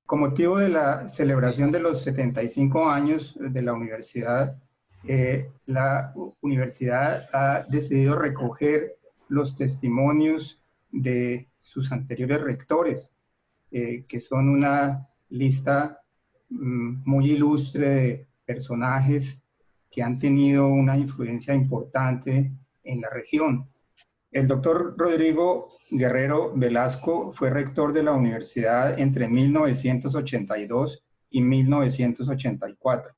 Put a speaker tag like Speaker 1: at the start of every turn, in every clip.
Speaker 1: Con motivo de la celebración de los 75 años de la universidad ha decidido recoger los testimonios de sus anteriores rectores, que son una lista muy ilustre de personajes que han tenido una influencia importante en la región. El doctor Rodrigo Guerrero Velasco fue rector de la universidad entre 1982 y 1984.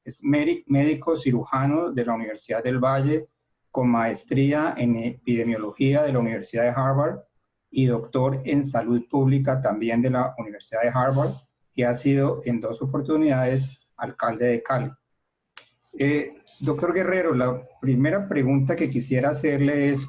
Speaker 1: Es médico cirujano de la Universidad del Valle, con maestría en epidemiología de la Universidad de Harvard y doctor en salud pública también de la Universidad de Harvard, y ha sido en 2 oportunidades alcalde de Cali. Doctor Guerrero, la primera pregunta que quisiera hacerle es: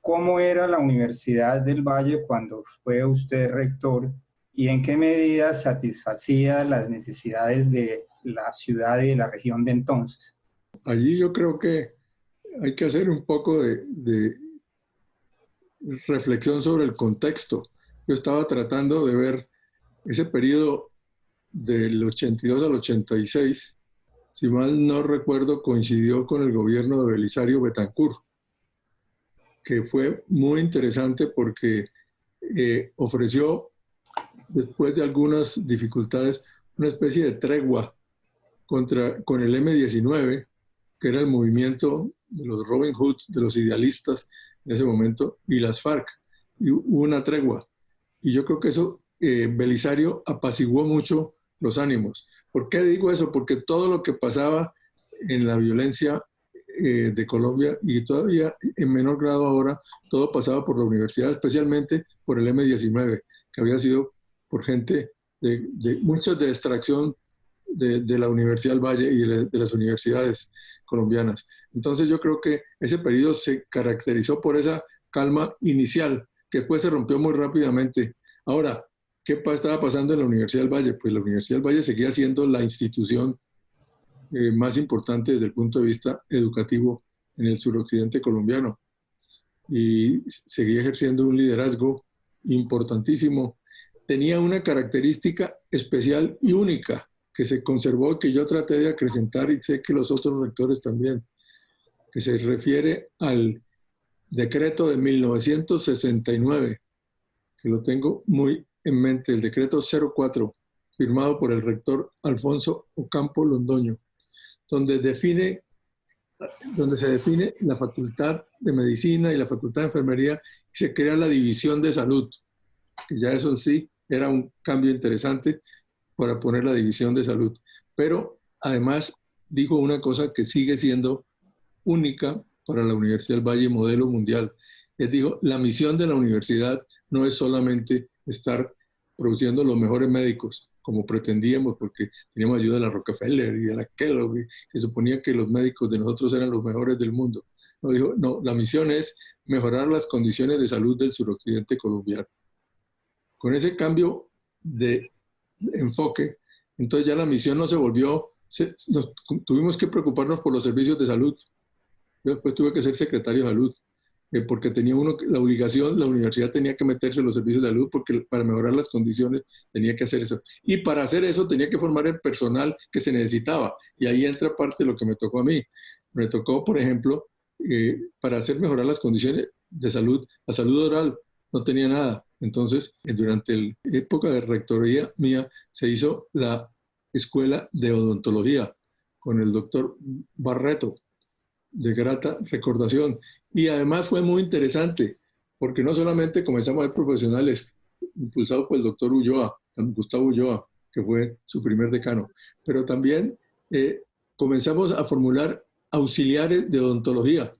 Speaker 1: ¿cómo era la Universidad del Valle cuando fue usted rector y en qué medida satisfacía las necesidades de la ciudad y de la región de entonces?
Speaker 2: Allí yo creo que hay que hacer un poco de reflexión sobre el contexto. Yo estaba tratando de ver ese periodo del 82 al 86, si mal no recuerdo, coincidió con el gobierno de Belisario Betancur, que fue muy interesante porque ofreció, después de algunas dificultades, una especie de tregua con el M-19, que era el movimiento de los Robin Hood, de los idealistas en ese momento, y las FARC. Y hubo una tregua. Y yo creo que eso, Belisario apaciguó mucho los ánimos. ¿Por qué digo eso? Porque todo lo que pasaba en la violencia de Colombia, y todavía en menor grado ahora, todo pasaba por la universidad, especialmente por el M-19, que había sido por gente de muchos de extracción de la Universidad del Valle y de las universidades colombianas. Entonces yo creo que ese periodo se caracterizó por esa calma inicial, que después se rompió muy rápidamente. Ahora, ¿qué estaba pasando en la Universidad del Valle? Pues la Universidad del Valle seguía siendo la institución más importante desde el punto de vista educativo en el suroccidente colombiano, y seguía ejerciendo un liderazgo importantísimo. Tenía una característica especial y única que se conservó, que yo traté de acrecentar y sé que los otros rectores también, que se refiere al decreto de 1969, que lo tengo muy en mente, el decreto 04, firmado por el rector Alfonso Ocampo Londoño, donde se define la facultad de medicina y la facultad de enfermería, y se crea la división de salud, que ya eso sí era un cambio interesante para poner la división de salud. Pero además dijo una cosa que sigue siendo única para la Universidad del Valle, modelo mundial. Él dijo: la misión de la universidad no es solamente estar produciendo los mejores médicos, como pretendíamos, porque teníamos ayuda de la Rockefeller y de la Kellogg, y se suponía que los médicos de nosotros eran los mejores del mundo. No, dijo: no, la misión es mejorar las condiciones de salud del suroccidente colombiano. Con ese cambio de enfoque, entonces ya la misión no se volvió, tuvimos que preocuparnos por los servicios de salud. Yo después tuve que ser secretario de salud, porque tenía la obligación, la universidad tenía que meterse en los servicios de salud, porque para mejorar las condiciones tenía que hacer eso. Y para hacer eso tenía que formar el personal que se necesitaba. Y ahí entra parte de lo que me tocó a mí. Me tocó, por ejemplo, para hacer mejorar las condiciones de salud, la salud oral no tenía nada. Entonces, durante la época de rectoría mía, se hizo la escuela de odontología con el doctor Barreto, de grata recordación. Y además fue muy interesante, porque no solamente comenzamos a ver profesionales impulsados por el doctor Ulloa, Gustavo Ulloa, que fue su primer decano, pero también comenzamos a formular auxiliares de odontología,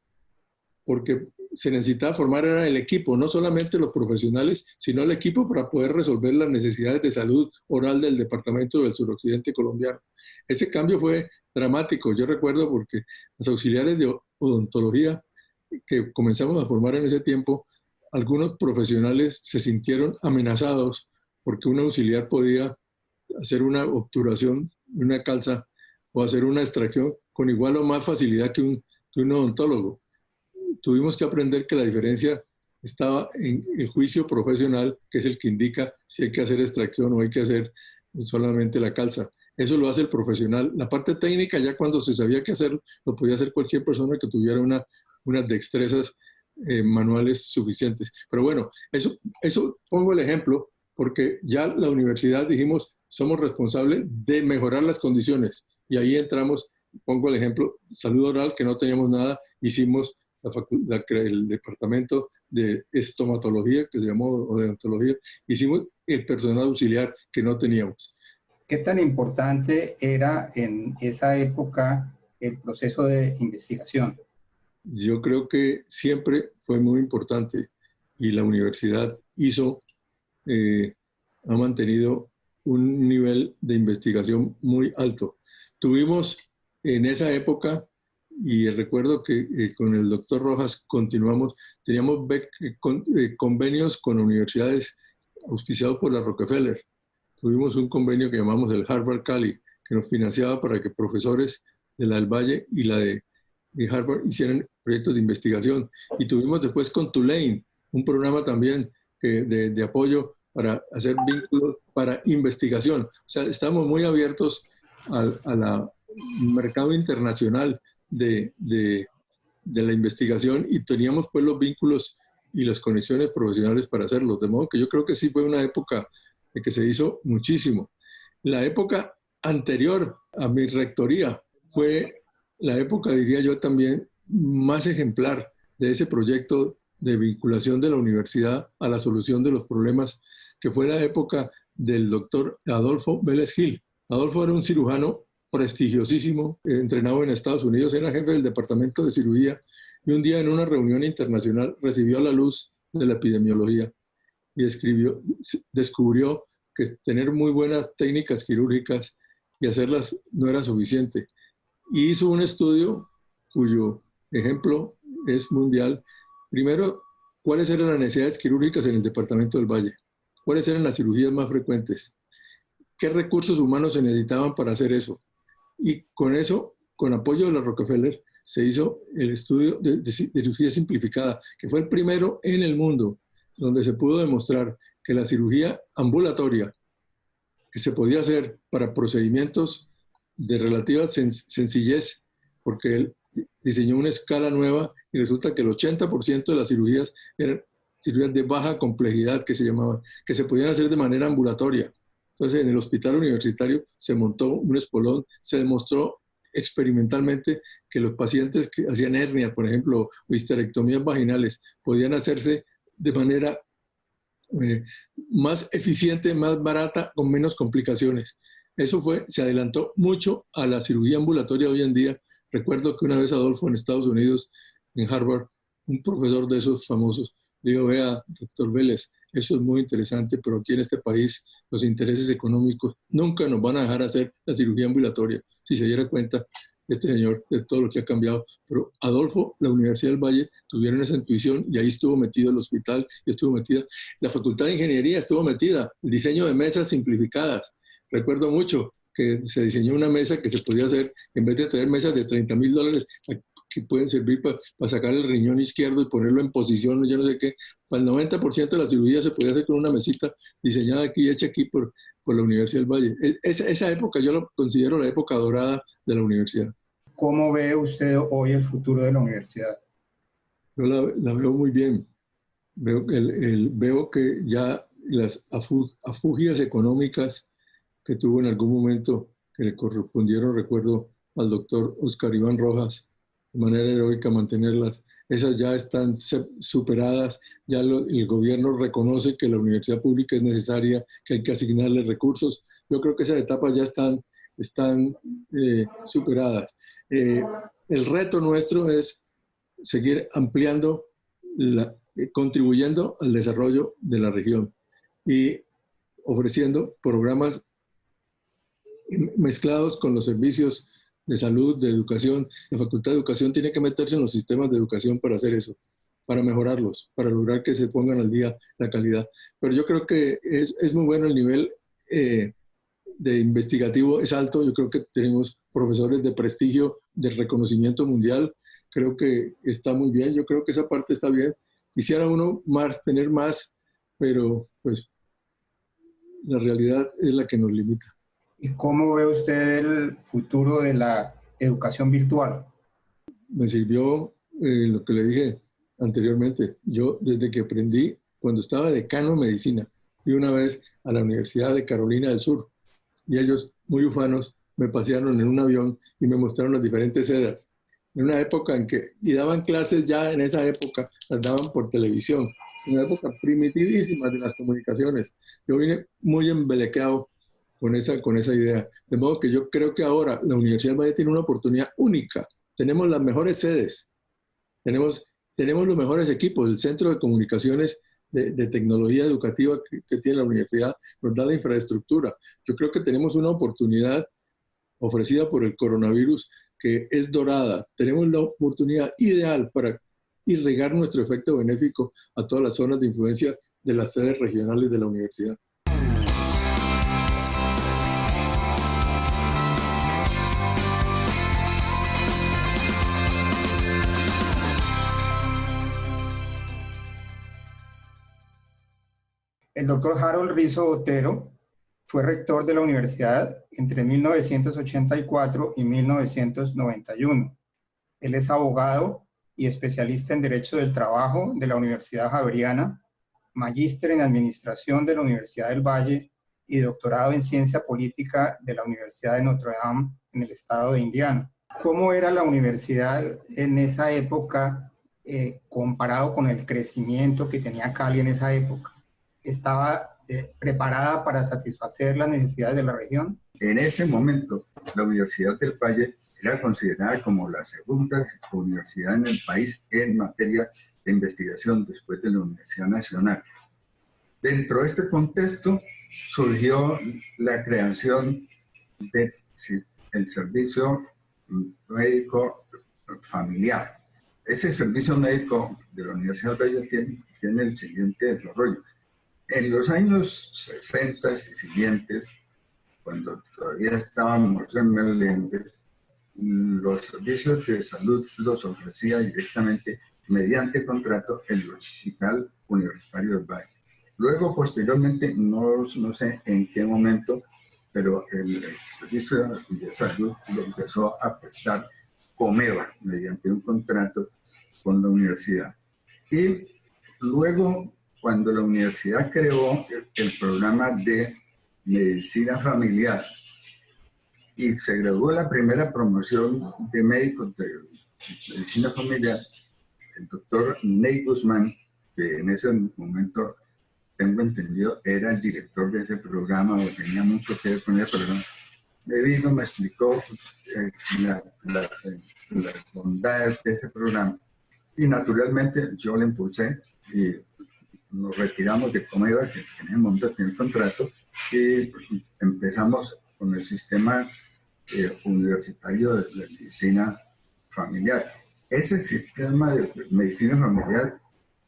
Speaker 2: porque se necesitaba formar era el equipo, no solamente los profesionales, sino el equipo para poder resolver las necesidades de salud oral del departamento del suroccidente colombiano. Ese cambio fue dramático, yo recuerdo, porque los auxiliares de odontología que comenzamos a formar en ese tiempo, algunos profesionales se sintieron amenazados porque un auxiliar podía hacer una obturación, una calza, o hacer una extracción con igual o más facilidad que un odontólogo. Tuvimos que aprender que la diferencia estaba en el juicio profesional, que es el que indica si hay que hacer extracción o hay que hacer solamente la calza. Eso lo hace el profesional. La parte técnica, ya cuando se sabía qué hacer, lo podía hacer cualquier persona que tuviera unas destrezas manuales suficientes. Pero bueno, eso pongo el ejemplo porque ya la universidad dijimos, somos responsables de mejorar las condiciones. Y ahí entramos, pongo el ejemplo, salud oral, que no teníamos nada, hicimos el departamento de estomatología, que se llamó odontología, hicimos el personal auxiliar que no teníamos.
Speaker 1: ¿Qué tan importante era en esa época el proceso de investigación?
Speaker 2: Yo creo que siempre fue muy importante y la universidad ha mantenido un nivel de investigación muy alto. Tuvimos en esa época, y recuerdo que con el doctor Rojas continuamos, teníamos convenios con universidades auspiciados por la Rockefeller. Tuvimos un convenio que llamamos el Harvard Cali, que nos financiaba para que profesores de la del Valle y la de Harvard hicieran proyectos de investigación. Y tuvimos después con Tulane un programa también de apoyo para hacer vínculos para investigación. O sea, estamos muy abiertos al mercado internacional de la investigación y teníamos pues los vínculos y las conexiones profesionales para hacerlo. De modo que yo creo que sí fue una época de que se hizo muchísimo. La época anterior a mi rectoría fue la época, diría yo también, más ejemplar de ese proyecto de vinculación de la universidad a la solución de los problemas, que fue la época del doctor Adolfo Vélez Gil. Adolfo era un cirujano prestigiosísimo, entrenado en Estados Unidos, era jefe del departamento de cirugía y un día en una reunión internacional recibió la luz de la epidemiología y descubrió que tener muy buenas técnicas quirúrgicas y hacerlas no era suficiente. Y hizo un estudio cuyo ejemplo es mundial. Primero, ¿cuáles eran las necesidades quirúrgicas en el departamento del Valle? ¿Cuáles eran las cirugías más frecuentes? ¿Qué recursos humanos se necesitaban para hacer eso? Y con eso, con apoyo de la Rockefeller, se hizo el estudio de cirugía simplificada, que fue el primero en el mundo, donde se pudo demostrar que la cirugía ambulatoria, que se podía hacer para procedimientos de relativa sencillez, porque él diseñó una escala nueva y resulta que el 80% de las cirugías eran cirugías de baja complejidad, que se llamaban, que se podían hacer de manera ambulatoria. Entonces, en el hospital universitario se montó un espolón, se demostró experimentalmente que los pacientes que hacían hernia, por ejemplo, o histerectomías vaginales, podían hacerse de manera más eficiente, más barata, con menos complicaciones. Eso se adelantó mucho a la cirugía ambulatoria hoy en día. Recuerdo que una vez Adolfo en Estados Unidos, en Harvard, un profesor de esos famosos, le dijo, vea, doctor Vélez, eso es muy interesante, pero aquí en este país los intereses económicos nunca nos van a dejar hacer la cirugía ambulatoria. Si se diera cuenta este señor de todo lo que ha cambiado. Pero Adolfo, la Universidad del Valle, tuvieron esa intuición y ahí estuvo metido el hospital, y estuvo metida la Facultad de Ingeniería, estuvo metida, el diseño de mesas simplificadas. Recuerdo mucho que se diseñó una mesa que se podía hacer, en vez de tener mesas de $30,000, que pueden servir para sacar el riñón izquierdo y ponerlo en posición, yo no sé qué. Para el 90% de la cirugía se podía hacer con una mesita diseñada aquí, hecha aquí por la Universidad del Valle. Esa época yo lo considero la época dorada de la universidad.
Speaker 1: ¿Cómo ve usted hoy el futuro de la universidad?
Speaker 2: Yo la veo muy bien. Veo que ya las afugias económicas que tuvo en algún momento, que le correspondieron, recuerdo, al doctor Oscar Iván Rojas, de manera heroica mantenerlas, esas ya están superadas, ya el gobierno reconoce que la universidad pública es necesaria, que hay que asignarle recursos. Yo creo que esas etapas ya están superadas. El reto nuestro es seguir ampliando, contribuyendo al desarrollo de la región y ofreciendo programas mezclados con los servicios de salud, de educación. La Facultad de Educación tiene que meterse en los sistemas de educación para hacer eso, para mejorarlos, para lograr que se pongan al día la calidad. Pero yo creo que es muy bueno el nivel de investigativo, es alto. Yo creo que tenemos profesores de prestigio, de reconocimiento mundial. Creo que está muy bien, yo creo que esa parte está bien. Quisiera uno más, tener más, pero pues la realidad es la que nos limita.
Speaker 1: ¿Y cómo ve usted el futuro de la educación virtual?
Speaker 2: Me sirvió lo que le dije anteriormente. Yo desde que aprendí, cuando estaba decano en medicina, fui una vez a la Universidad de Carolina del Sur y ellos, muy ufanos, me pasearon en un avión y me mostraron las diferentes sedas. En una época en que, y daban clases ya en esa época, las daban por televisión, en una época primitivísima de las comunicaciones. Yo vine muy embelequeado con esa idea. De modo que yo creo que ahora la Universidad del Valle tiene una oportunidad única. Tenemos las mejores sedes, tenemos los mejores equipos, el Centro de Comunicaciones de Tecnología Educativa que tiene la universidad nos da la infraestructura. Yo creo que tenemos una oportunidad ofrecida por el coronavirus que es dorada. Tenemos la oportunidad ideal para irrigar nuestro efecto benéfico a todas las zonas de influencia de las sedes regionales de la universidad.
Speaker 1: El doctor Harold Rizzo Otero fue rector de la universidad entre 1984 y 1991. Él es abogado y especialista en Derecho del Trabajo de la Universidad Javeriana, magíster en Administración de la Universidad del Valle y doctorado en Ciencia Política de la Universidad de Notre Dame en el estado de Indiana. ¿Cómo era la universidad en esa época comparado con el crecimiento que tenía Cali en esa época? ¿Estaba preparada para satisfacer las necesidades de la región?
Speaker 3: En ese momento, la Universidad del Valle era considerada como la segunda universidad en el país en materia de investigación después de la Universidad Nacional. Dentro de este contexto surgió la creación del servicio médico familiar. Ese servicio médico de la Universidad del Valle tiene el siguiente desarrollo. En los años 60 y siguientes, cuando todavía estábamos en Meléndez, los servicios de salud los ofrecía directamente mediante contrato el Hospital Universitario del Valle. Luego, posteriormente, no sé en qué momento, pero el servicio de salud lo empezó a prestar Comeva mediante un contrato con la universidad. Y luego, cuando la universidad creó el programa de medicina familiar y se graduó la primera promoción de médicos de medicina familiar, el doctor Ney Guzmán, que en ese momento, tengo entendido, era el director de ese programa o tenía mucho que ver con el programa, me vino, me explicó las bondades de ese programa y naturalmente yo le impulsé y nos retiramos de Comeva, que en ese momento tenía el contrato, y empezamos con el sistema universitario de medicina familiar. Ese sistema de medicina familiar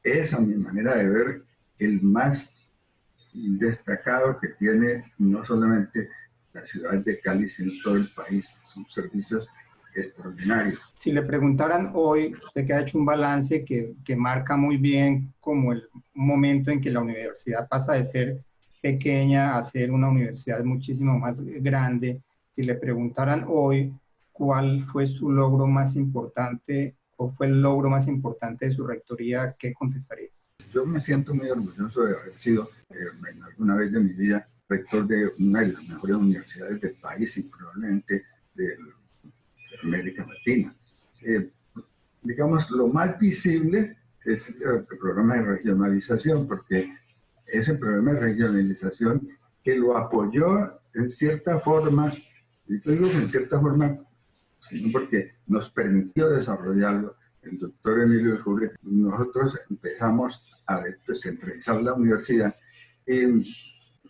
Speaker 3: es, a mi manera de ver, el más destacado que tiene no solamente la ciudad de Cali, sino todo el país. Son servicios extraordinarios.
Speaker 1: Si le preguntaran hoy, usted que ha hecho un balance que marca muy bien como el momento en que la universidad pasa de ser pequeña a ser una universidad muchísimo más grande, si le preguntaran hoy cuál fue su logro más importante o fue el logro más importante de su rectoría, ¿qué contestaría?
Speaker 3: Yo me siento muy orgulloso de haber sido en alguna vez de mi vida rector de una de las mejores universidades del país y probablemente de América Latina. Digamos, lo más visible es el programa de regionalización, porque ese programa de regionalización que lo apoyó en cierta forma, y yo digo que en cierta forma, sino porque nos permitió desarrollarlo el doctor Emilio Jure, nosotros empezamos a descentralizar la universidad y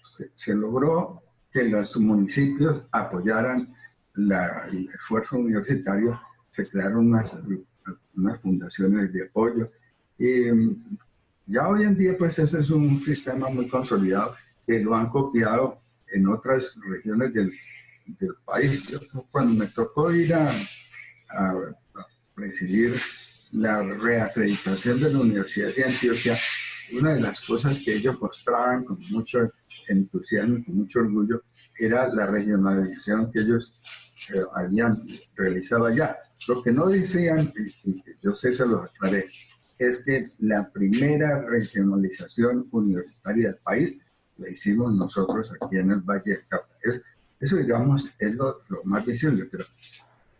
Speaker 3: se logró que los municipios apoyaran el esfuerzo universitario, se crearon unas fundaciones de apoyo y ya hoy en día pues ese es un sistema muy consolidado que lo han copiado en otras regiones del país. Yo, cuando me tocó ir a presidir la reacreditación de la Universidad de Antioquia, una de las cosas que ellos mostraban con mucho entusiasmo y con mucho orgullo era la regionalización que ellos habían realizado allá. Lo que no decían, y yo sé, se los aclaré, es que la primera regionalización universitaria del país la hicimos nosotros aquí en el Valle del Cauca. Eso, digamos, es lo más visible, pero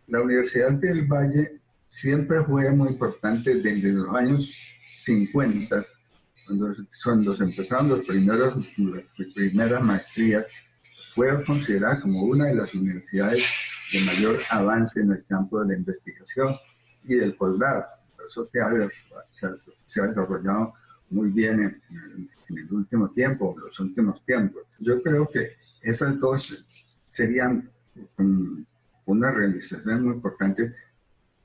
Speaker 3: la Universidad del Valle siempre fue muy importante desde los años 50, cuando se empezaron las primeras maestrías. Fue considerada como una de las universidades de mayor avance en el campo de la investigación y del posgrado. Eso que se ha desarrollado muy bien en el último tiempo, en los últimos tiempos. Yo creo que esas dos serían una realización muy importante.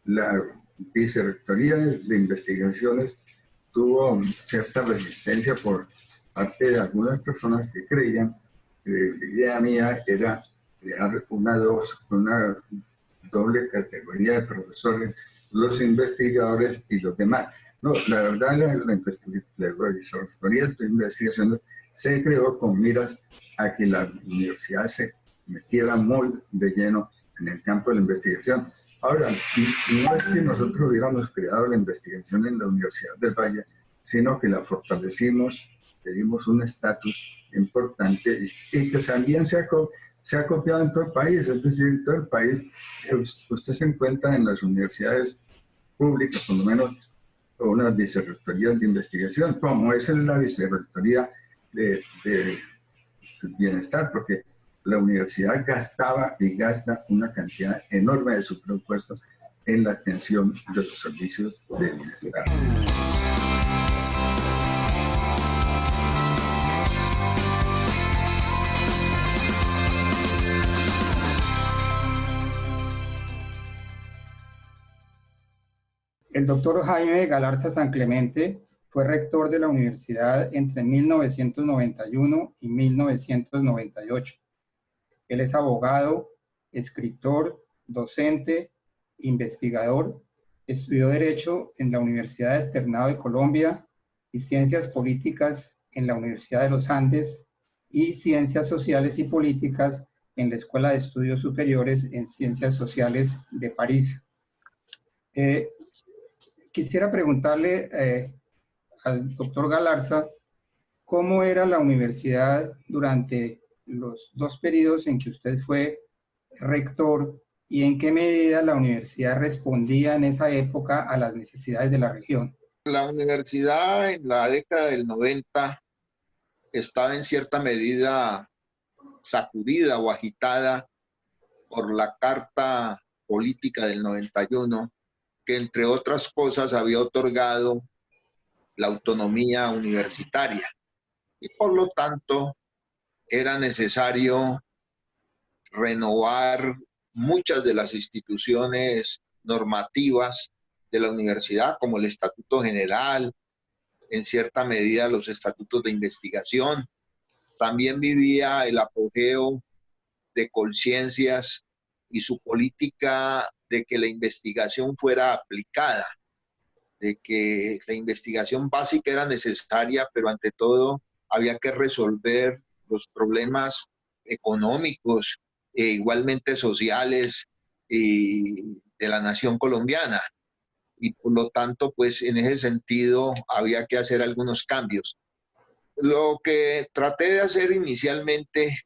Speaker 3: La Vicerrectoría de Investigaciones tuvo cierta resistencia por parte de algunas personas que creían que la idea mía era crear una doble categoría de profesores, los investigadores y los demás. No, la verdad, la Vicerrectoría de Investigaciones se creó con miras a que la universidad se metiera muy de lleno en el campo de la investigación. Ahora, no es que nosotros hubiéramos creado la investigación en la Universidad del Valle, sino que la fortalecimos, le dimos un estatus importante y que también se ha copiado en todo el país. Es decir, en todo el país, usted se encuentra en las universidades públicas, por lo menos, unas vicerrectorías de investigación, como es la Vicerrectoría de Bienestar, porque la universidad gastaba y gasta una cantidad enorme de su presupuesto en la atención de los servicios de bienestar.
Speaker 1: El doctor Jaime Galarza San Clemente fue rector de la universidad entre 1991 y 1998. Él es abogado, escritor, docente, investigador. Estudió Derecho en la Universidad Externado de Colombia y Ciencias Políticas en la Universidad de los Andes y Ciencias Sociales y Políticas en la Escuela de Estudios Superiores en Ciencias Sociales de París. Quisiera preguntarle al doctor Galarza cómo era la universidad durante los 2 periodos en que usted fue rector y en qué medida la universidad respondía en esa época a las necesidades de la región.
Speaker 4: La universidad en la década del 90 estaba en cierta medida sacudida o agitada por la Carta Política del 91, que entre otras cosas había otorgado la autonomía universitaria y por lo tanto era necesario renovar muchas de las instituciones normativas de la universidad, como el Estatuto General, en cierta medida los estatutos de investigación. También vivía el apogeo de Colciencias y su política de que la investigación fuera aplicada, de que la investigación básica era necesaria, pero ante todo había que resolver los problemas económicos e igualmente sociales de la nación colombiana. Y por lo tanto, pues en ese sentido había que hacer algunos cambios. Lo que traté de hacer inicialmente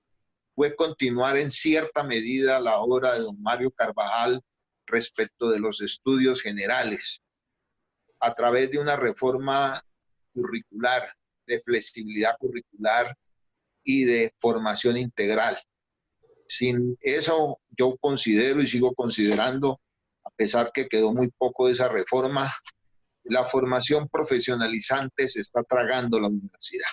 Speaker 4: fue continuar en cierta medida la obra de don Mario Carvajal respecto de los estudios generales, a través de una reforma curricular, de flexibilidad curricular y de formación integral. Sin eso, yo considero y sigo considerando, a pesar que quedó muy poco de esa reforma, la formación profesionalizante se está tragando la universidad.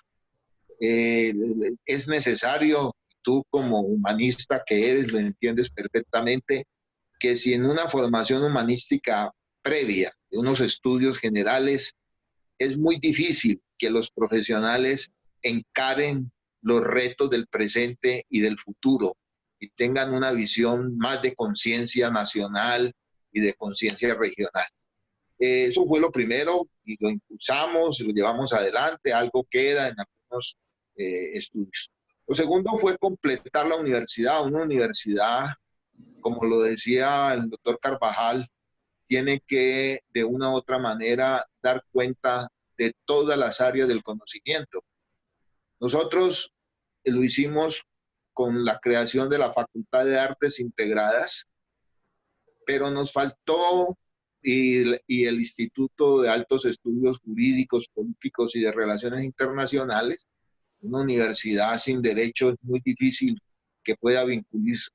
Speaker 4: Es necesario, tú como humanista que eres, lo entiendes perfectamente, que si en una formación humanística previa, de unos estudios generales, es muy difícil que los profesionales encaren los retos del presente y del futuro y tengan una visión más de conciencia nacional y de conciencia regional. Eso fue lo primero y lo impulsamos, lo llevamos adelante, algo queda en algunos estudios. Lo segundo fue completar la universidad. Una universidad, como lo decía el doctor Carvajal, tiene que de una u otra manera dar cuenta de todas las áreas del conocimiento. Nosotros lo hicimos con la creación de la Facultad de Artes Integradas, pero nos faltó, y el Instituto de Altos Estudios Jurídicos, Políticos y de Relaciones Internacionales. Una universidad sin derecho es muy difícil que pueda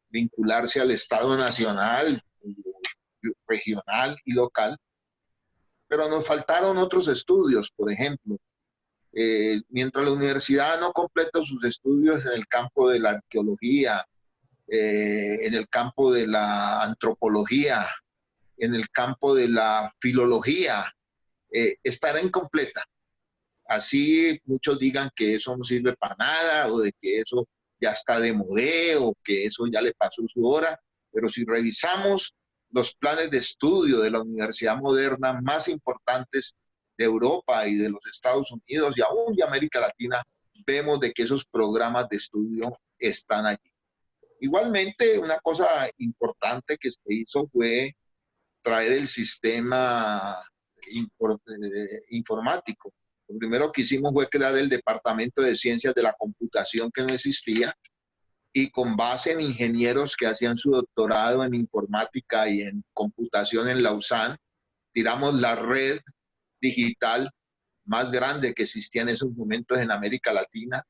Speaker 4: vincularse al Estado nacional, regional y local, pero nos faltaron otros estudios. Por ejemplo, mientras la universidad no completa sus estudios en el campo de la arqueología, en el campo de la antropología, en el campo de la filología, estará incompleta. Así muchos digan que eso no sirve para nada, o de que eso ya está de modé, o que eso ya le pasó su hora, pero si revisamos los planes de estudio de la universidad moderna más importantes de Europa y de los Estados Unidos y aún de América Latina, vemos de que esos programas de estudio están allí. Igualmente, una cosa importante que se hizo fue traer el sistema informático. Lo primero que hicimos fue crear el Departamento de Ciencias de la Computación, que no existía, y con base en ingenieros que hacían su doctorado en informática y en computación en Lausanne, tiramos la red digital más grande que existía en esos momentos en América Latina,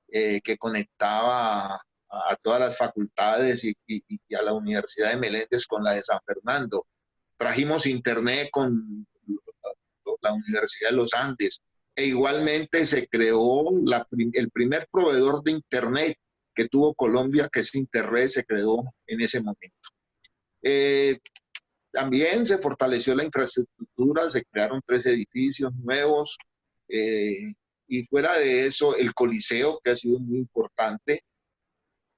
Speaker 4: que conectaba a todas las facultades y a la Universidad de Meléndez con la de San Fernando. Trajimos internet con la Universidad de los Andes, e igualmente se creó el primer proveedor de internet que tuvo Colombia, que es Interred, se creó en ese momento. También se fortaleció la infraestructura, se crearon 3 edificios nuevos, y fuera de eso, el Coliseo, que ha sido muy importante.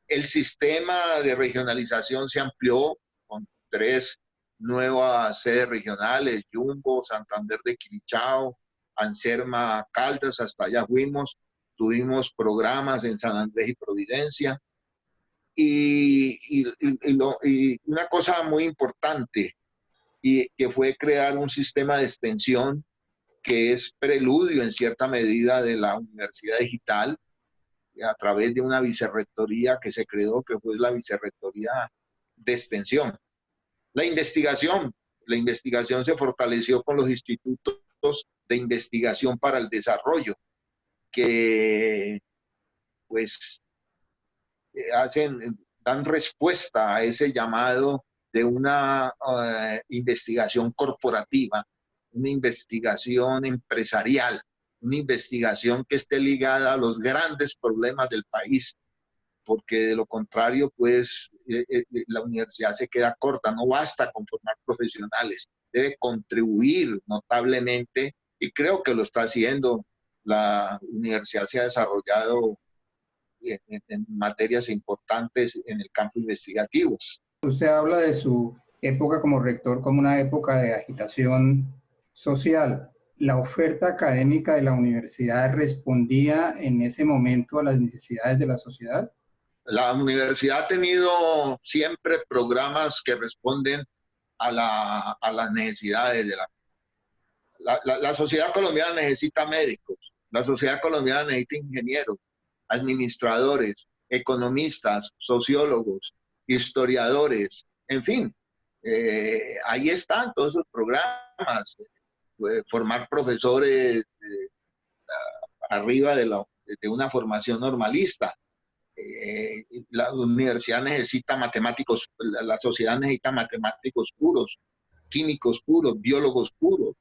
Speaker 4: El sistema de regionalización se amplió con 3 nuevas sedes regionales: Yumbo, Santander de Quilichao, Anserma, Caldas, hasta allá fuimos. Tuvimos programas en San Andrés y Providencia. Y una cosa muy importante, y que fue crear un sistema de extensión que es preludio en cierta medida de la universidad digital, a través de una vicerrectoría que se creó, que fue la Vicerrectoría de Extensión. La investigación se fortaleció con los institutos de investigación para el desarrollo, que pues dan respuesta a ese llamado de una investigación corporativa, una investigación empresarial, una investigación que esté ligada a los grandes problemas del país, porque de lo contrario, pues la universidad se queda corta. No basta con formar profesionales, debe contribuir notablemente, y creo que lo está haciendo. La universidad se ha desarrollado en materias importantes en el campo investigativo.
Speaker 1: Usted habla de su época como rector como una época de agitación social. ¿La oferta académica de la universidad respondía en ese momento a las necesidades de la sociedad?
Speaker 4: La universidad ha tenido siempre programas que responden a las necesidades de la sociedad colombiana. Necesita médicos, la sociedad colombiana necesita ingenieros, administradores, economistas, sociólogos, historiadores, en fin, ahí están todos esos programas. Formar profesores arriba de una formación normalista. La universidad necesita matemáticos, la sociedad necesita matemáticos puros, químicos puros, biólogos puros,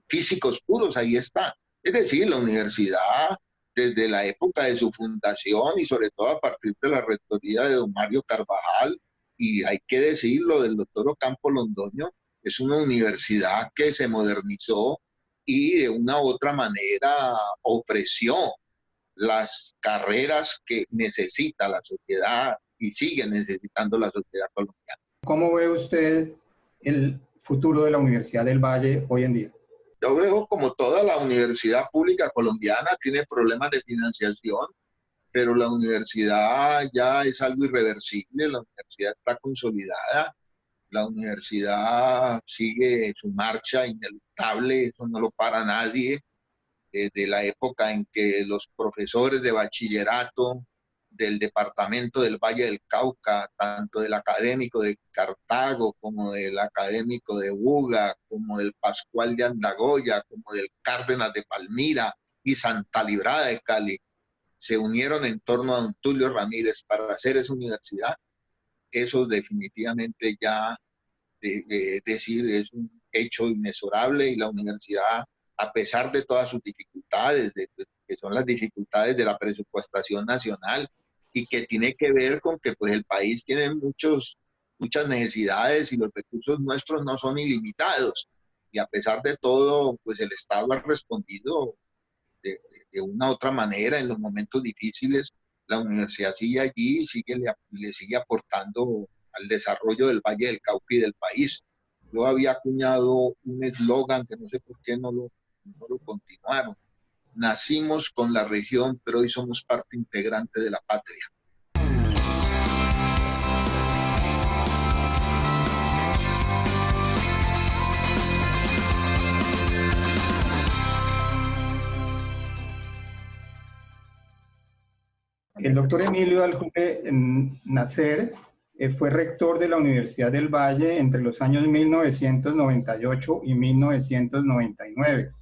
Speaker 4: físicos puros, ahí está. Es decir, la universidad, desde la época de su fundación y sobre todo a partir de la rectoría de don Mario Carvajal, y hay que decirlo, del doctor Ocampo Londoño, es una universidad que se modernizó y de una u otra manera ofreció las carreras que necesita la sociedad y sigue necesitando la sociedad colombiana.
Speaker 1: ¿Cómo ve usted el futuro de la Universidad del Valle hoy en día?
Speaker 4: Yo veo como toda la universidad pública colombiana tiene problemas de financiación, pero la universidad ya es algo irreversible, la universidad está consolidada, la universidad sigue su marcha ineluctable, eso no lo para nadie. Desde la época en que los profesores de bachillerato del departamento del Valle del Cauca, tanto del académico de Cartago, como del académico de Buga, como del Pascual de Andagoya, como del Cárdenas de Palmira y Santa Librada de Cali, se unieron en torno a don Tulio Ramírez para hacer esa universidad. Eso definitivamente ya decir es un hecho inexorable, y la universidad, a pesar de todas sus dificultades, que son las dificultades de la presupuestación nacional, y que tiene que ver con que pues el país tiene muchas necesidades y los recursos nuestros no son ilimitados, y a pesar de todo pues el Estado ha respondido de una u otra manera en los momentos difíciles. La universidad sigue allí y le sigue aportando al desarrollo del Valle del Cauca y del país. Yo había acuñado un eslogan que no sé por qué no lo continuaron. Nacimos con la región, pero hoy somos parte integrante de la patria.
Speaker 1: El doctor Emilio Aljure Nasser fue rector de la Universidad del Valle entre los años 1998 y 1999.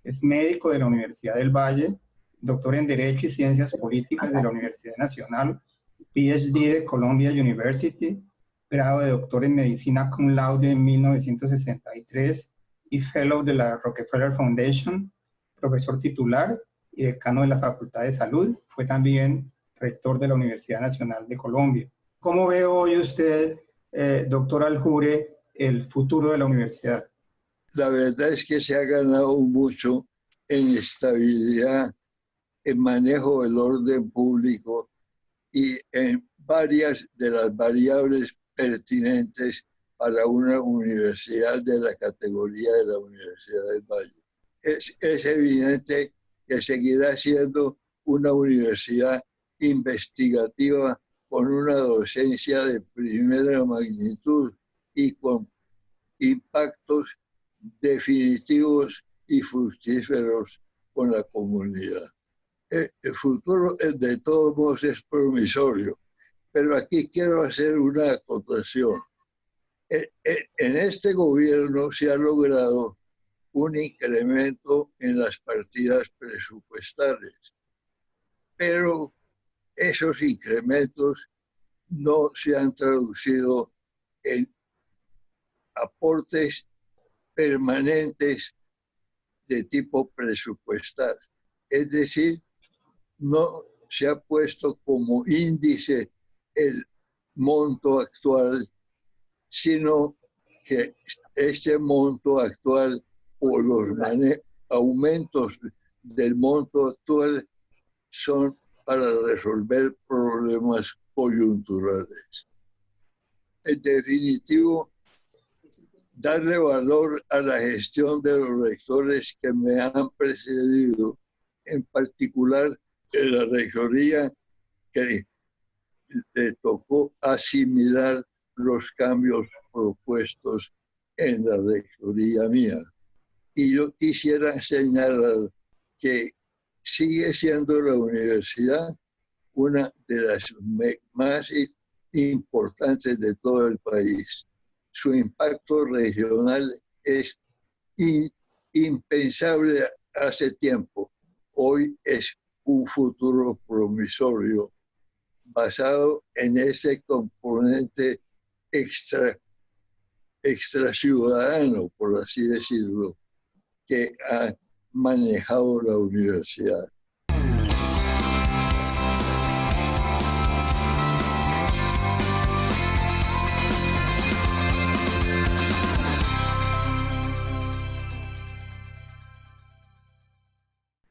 Speaker 1: Es médico de la Universidad del Valle, doctor en Derecho y Ciencias Políticas de la Universidad Nacional, PhD de Columbia University, grado de doctor en Medicina cum laude en 1963 y Fellow de la Rockefeller Foundation, profesor titular y decano de la Facultad de Salud. Fue también rector de la Universidad Nacional de Colombia. ¿Cómo ve hoy usted, doctor Aljure, el futuro de la universidad?
Speaker 5: La verdad es que se ha ganado mucho en estabilidad, en manejo del orden público y en varias de las variables pertinentes para una universidad de la categoría de la Universidad del Valle. Es evidente que seguirá siendo una universidad investigativa con una docencia de primera magnitud y con impactos definitivos y fructíferos con la comunidad. El futuro de todos modos es promisorio, pero aquí quiero hacer una acotación. En este gobierno se ha logrado un incremento en las partidas presupuestales, pero esos incrementos no se han traducido en aportes permanentes de tipo presupuestal. Es decir, no se ha puesto como índice el monto actual, sino que este monto actual o los aumentos del monto actual son para resolver problemas coyunturales. En definitivo, darle valor a la gestión de los rectores que me han precedido, en particular en la rectoría que le tocó asimilar los cambios propuestos en la rectoría mía. Y yo quisiera señalar que sigue siendo la universidad una de las más importantes de todo el país. Su impacto regional es impensable hace tiempo. Hoy es un futuro promisorio basado en ese componente extra ciudadano, por así decirlo, que ha manejado la universidad.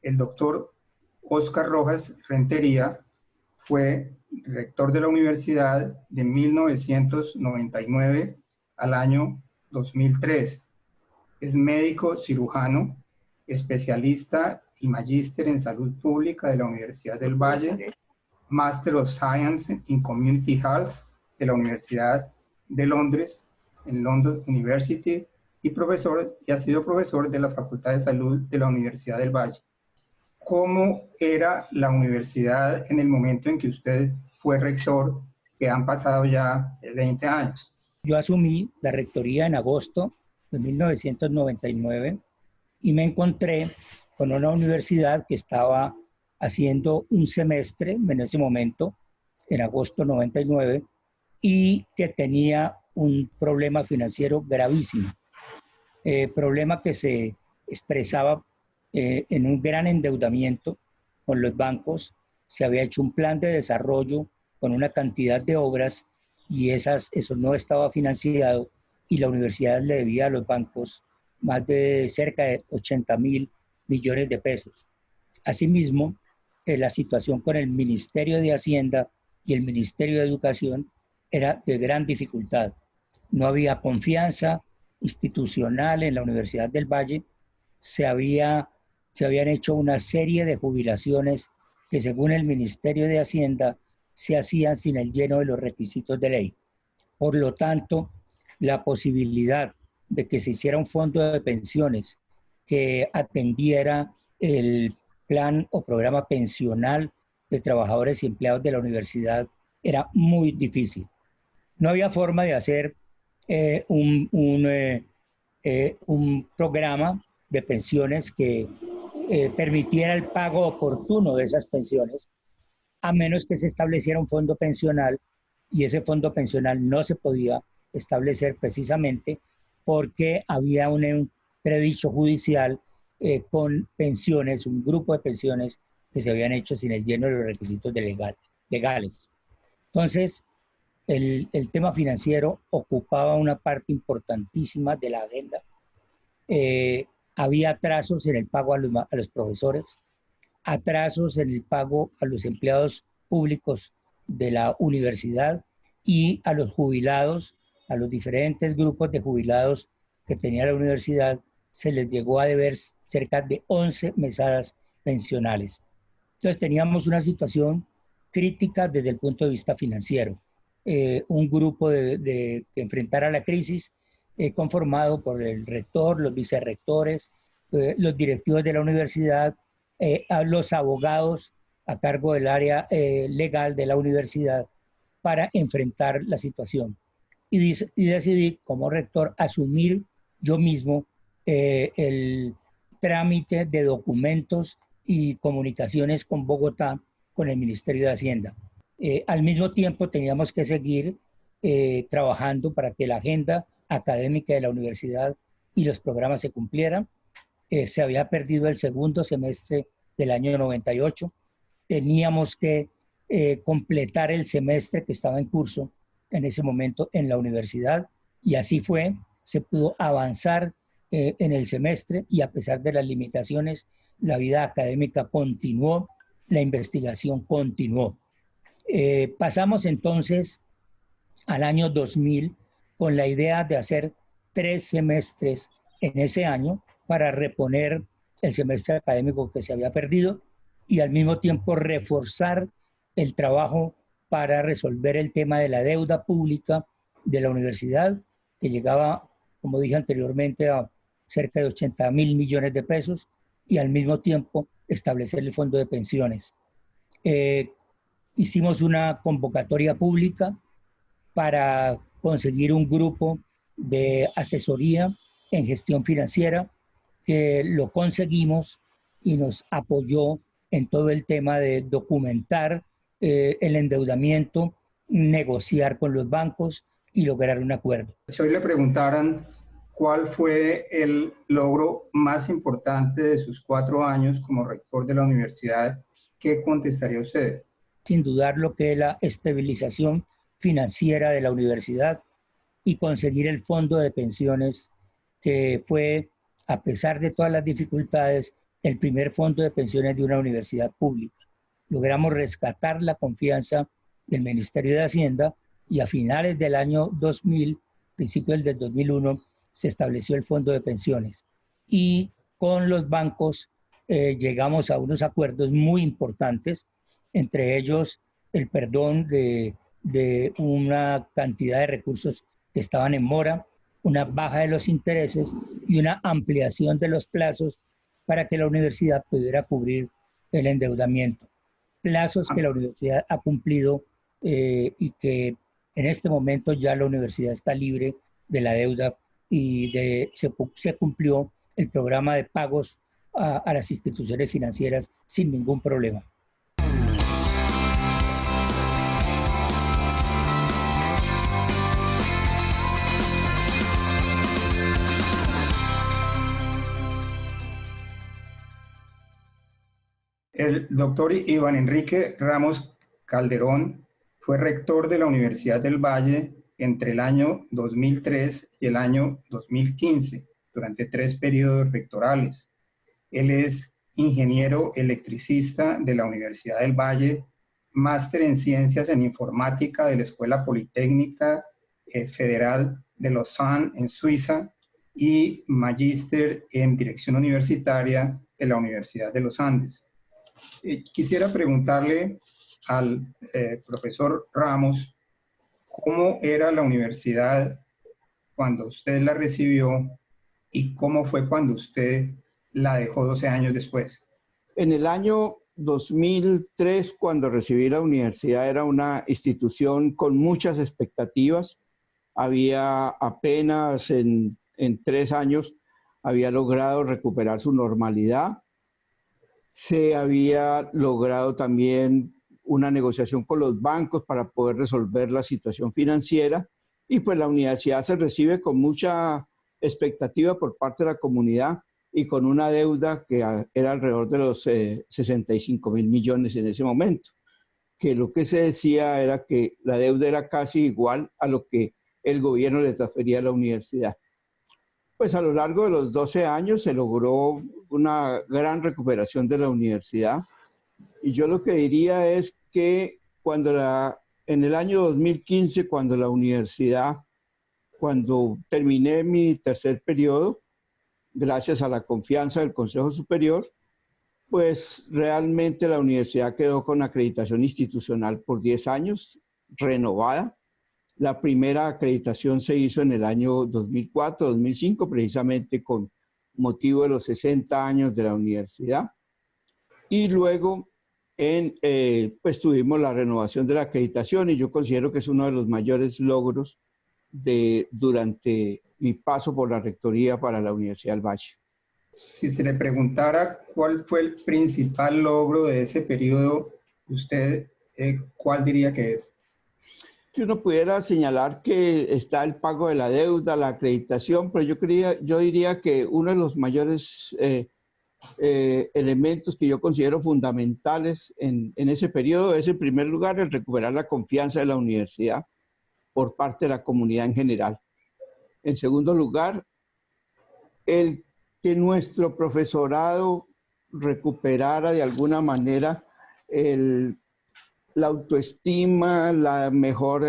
Speaker 1: El doctor Óscar Rojas Rentería fue rector de la universidad de 1999 al año 2003. Es médico cirujano, especialista y magíster en salud pública de la Universidad del Valle, Master of Science in Community Health de la Universidad de Londres, en London University, y ha sido profesor de la Facultad de Salud de la Universidad del Valle. ¿Cómo era la universidad en el momento en que usted fue rector, que han pasado ya 20 años?
Speaker 6: Yo asumí la rectoría en agosto de 1999 y me encontré con una universidad que estaba haciendo un semestre en ese momento, en agosto 99, y que tenía un problema financiero gravísimo. Problema que se expresaba en un gran endeudamiento con los bancos. Se había hecho un plan de desarrollo con una cantidad de obras y eso no estaba financiado, y la universidad le debía a los bancos más de cerca de 80.000 millones de pesos. Asimismo, la situación con el Ministerio de Hacienda y el Ministerio de Educación era de gran dificultad. No había confianza institucional en la Universidad del Valle. Se habían hecho una serie de jubilaciones que, según el Ministerio de Hacienda, se hacían sin el lleno de los requisitos de ley. Por lo tanto, la posibilidad de que se hiciera un fondo de pensiones que atendiera el plan o programa pensional de trabajadores y empleados de la universidad era muy difícil. No había forma de hacer un programa de pensiones que permitiera el pago oportuno de esas pensiones, a menos que se estableciera un fondo pensional, y ese fondo pensional no se podía establecer precisamente porque había un entredicho judicial con pensiones, un grupo de pensiones que se habían hecho sin el lleno de los requisitos legales. Entonces, el tema financiero ocupaba una parte importantísima de la agenda. Había atrasos en el pago a los profesores, atrasos en el pago a los empleados públicos de la universidad y a los jubilados, a los diferentes grupos de jubilados que tenía la universidad, se les llegó a deber cerca de 11 mesadas pensionales. Entonces teníamos una situación crítica desde el punto de vista financiero. Un grupo que enfrentara la crisis conformado por el rector, los vicerrectores, los directivos de la universidad, los abogados a cargo del área legal de la universidad, para enfrentar la situación. Y decidí como rector asumir yo mismo el trámite de documentos y comunicaciones con Bogotá, con el Ministerio de Hacienda. Al mismo tiempo teníamos que seguir trabajando para que la agenda académica de la universidad y los programas se cumplieran. Se había perdido el segundo semestre del año 98. Teníamos que completar el semestre que estaba en curso en ese momento en la universidad, y así fue. Se pudo avanzar en el semestre, y a pesar de las limitaciones, la vida académica continuó, la investigación continuó. Pasamos entonces al año 2000 con la idea de hacer 3 semestres en ese año para reponer el semestre académico que se había perdido, y al mismo tiempo reforzar el trabajo para resolver el tema de la deuda pública de la universidad, que llegaba, como dije anteriormente, a cerca de 80.000 millones de pesos, y al mismo tiempo establecer el fondo de pensiones. Hicimos una convocatoria pública para conseguir un grupo de asesoría en gestión financiera, que lo conseguimos y nos apoyó en todo el tema de documentar el endeudamiento, negociar con los bancos y lograr un acuerdo.
Speaker 1: Si hoy le preguntaran cuál fue el logro más importante de sus 4 años como rector de la universidad, ¿qué contestaría usted?
Speaker 6: Sin dudar lo que es la estabilización financiera de la universidad y conseguir el fondo de pensiones, que fue, a pesar de todas las dificultades, el primer fondo de pensiones de una universidad pública. Logramos rescatar la confianza del Ministerio de Hacienda, y a finales del año 2000, principios del 2001, se estableció el fondo de pensiones. Y con los bancos llegamos a unos acuerdos muy importantes, entre ellos el perdón de una cantidad de recursos que estaban en mora, una baja de los intereses y una ampliación de los plazos para que la universidad pudiera cubrir el endeudamiento. Plazos que la universidad ha cumplido y que en este momento ya la universidad está libre de la deuda y se cumplió el programa de pagos a las instituciones financieras sin ningún problema.
Speaker 1: El doctor Iván Enrique Ramos Calderón fue rector de la Universidad del Valle entre el año 2003 y el año 2015, durante 3 periodos rectorales. Él es ingeniero electricista de la Universidad del Valle, máster en Ciencias en Informática de la Escuela Politécnica Federal de Lausanne en Suiza y magíster en Dirección Universitaria de la Universidad de los Andes. Quisiera preguntarle al profesor Ramos cómo era la universidad cuando usted la recibió y cómo fue cuando usted la dejó 12 años después.
Speaker 7: En el año 2003, cuando recibí la universidad, era una institución con muchas expectativas. Había apenas en 3 años, había logrado recuperar su normalidad. Se había logrado también una negociación con los bancos para poder resolver la situación financiera y pues la universidad se recibe con mucha expectativa por parte de la comunidad y con una deuda que era alrededor de los 65.000 millones en ese momento, que lo que se decía era que la deuda era casi igual a lo que el gobierno le transfería a la universidad. Pues a lo largo de los 12 años se logró una gran recuperación de la universidad y yo lo que diría es que en el año 2015, cuando terminé mi tercer periodo, gracias a la confianza del Consejo Superior, pues realmente la universidad quedó con acreditación institucional por 10 años, renovada. La primera acreditación se hizo en el año 2004-2005, precisamente con motivo de los 60 años de la universidad. Y luego pues tuvimos la renovación de la acreditación y yo considero que es uno de los mayores logros durante mi paso por la rectoría para la Universidad del Valle.
Speaker 1: Si se le preguntara cuál fue el principal logro de ese periodo, usted, ¿cuál diría que es?
Speaker 7: Si uno pudiera señalar que está el pago de la deuda, la acreditación, pero yo diría que uno de los mayores elementos que yo considero fundamentales en ese periodo es, en primer lugar, el recuperar la confianza de la universidad por parte de la comunidad en general. En segundo lugar, el que nuestro profesorado recuperara de alguna manera la autoestima, la mejor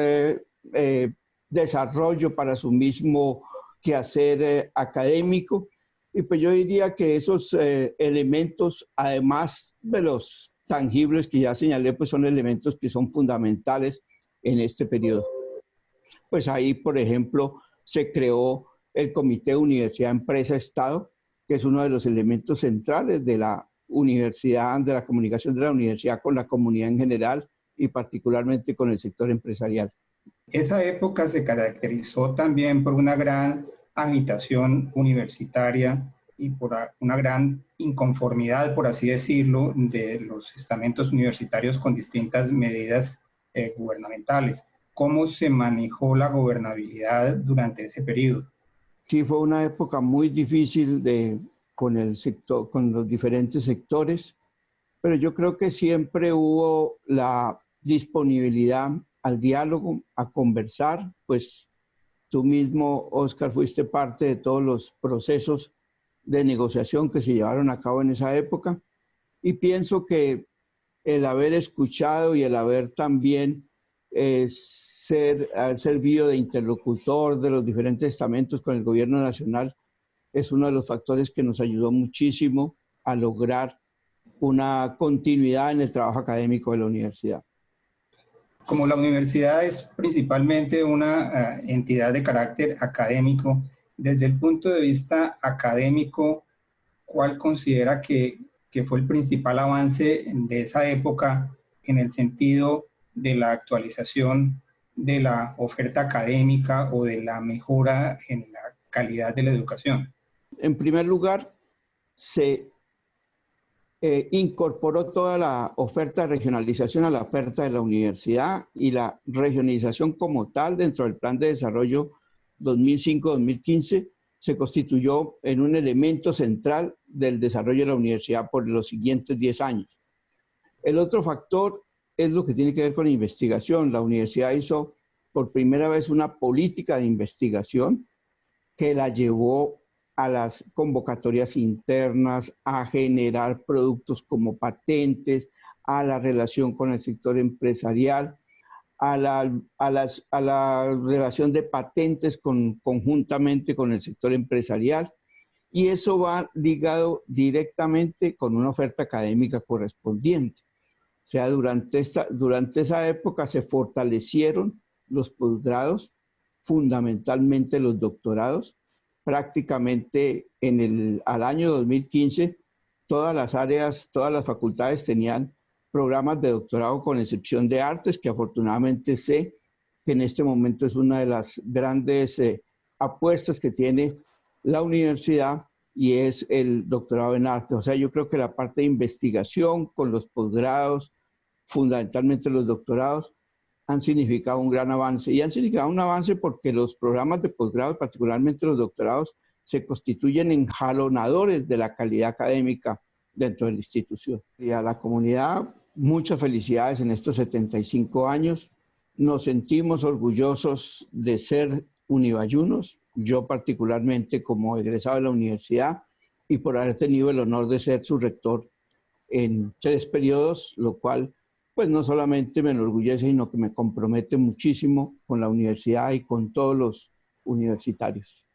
Speaker 7: desarrollo para su mismo quehacer académico. Y pues yo diría que esos elementos, además de los tangibles que ya señalé, pues son elementos que son fundamentales en este periodo. Pues ahí, por ejemplo, se creó el Comité Universidad, Empresa, Estado, que es uno de los elementos centrales de la universidad, de la comunicación de la universidad con la comunidad en general y particularmente con el sector empresarial.
Speaker 1: Esa época se caracterizó también por una gran agitación universitaria y por una gran inconformidad, por así decirlo, de los estamentos universitarios con distintas medidas gubernamentales. ¿Cómo se manejó la gobernabilidad durante ese periodo?
Speaker 7: Sí, fue una época muy difícil con los diferentes sectores, pero yo creo que siempre hubo la disponibilidad al diálogo, a conversar. Pues tú mismo, Oscar, fuiste parte de todos los procesos de negociación que se llevaron a cabo en esa época y pienso que el haber escuchado y el haber también haber servido de interlocutor de los diferentes estamentos con el gobierno nacional es uno de los factores que nos ayudó muchísimo a lograr una continuidad en el trabajo académico de la universidad.
Speaker 1: Como la universidad es principalmente una entidad de carácter académico, desde el punto de vista académico, ¿cuál considera que fue el principal avance de esa época en el sentido de la actualización de la oferta académica o de la mejora en la calidad de la educación?
Speaker 7: En primer lugar, se incorporó toda la oferta de regionalización a la oferta de la universidad, y la regionalización como tal dentro del Plan de Desarrollo 2005-2015 se constituyó en un elemento central del desarrollo de la universidad por los siguientes 10 años. El otro factor es lo que tiene que ver con investigación. La universidad hizo por primera vez una política de investigación que la llevó a las convocatorias internas, a generar productos como patentes, a la relación con el sector empresarial, a la relación de patentes conjuntamente con el sector empresarial, y eso va ligado directamente con una oferta académica correspondiente. O sea, durante esa época se fortalecieron los posgrados, fundamentalmente los doctorados. Prácticamente al año 2015, todas las facultades tenían programas de doctorado, con excepción de artes, que afortunadamente sé que en este momento es una de las grandes apuestas que tiene la universidad, y es el doctorado en arte. O sea, yo creo que la parte de investigación con los posgrados, fundamentalmente los doctorados, han significado un gran avance, y han significado un avance porque los programas de posgrado, particularmente los doctorados, se constituyen en jalonadores de la calidad académica dentro de la institución. Y a la comunidad, muchas felicidades en estos 75 años. Nos sentimos orgullosos de ser unibayunos, yo particularmente como egresado de la universidad, y por haber tenido el honor de ser su rector en 3 periodos, lo cual pues no solamente me enorgullece, sino que me compromete muchísimo con la universidad y con todos los universitarios.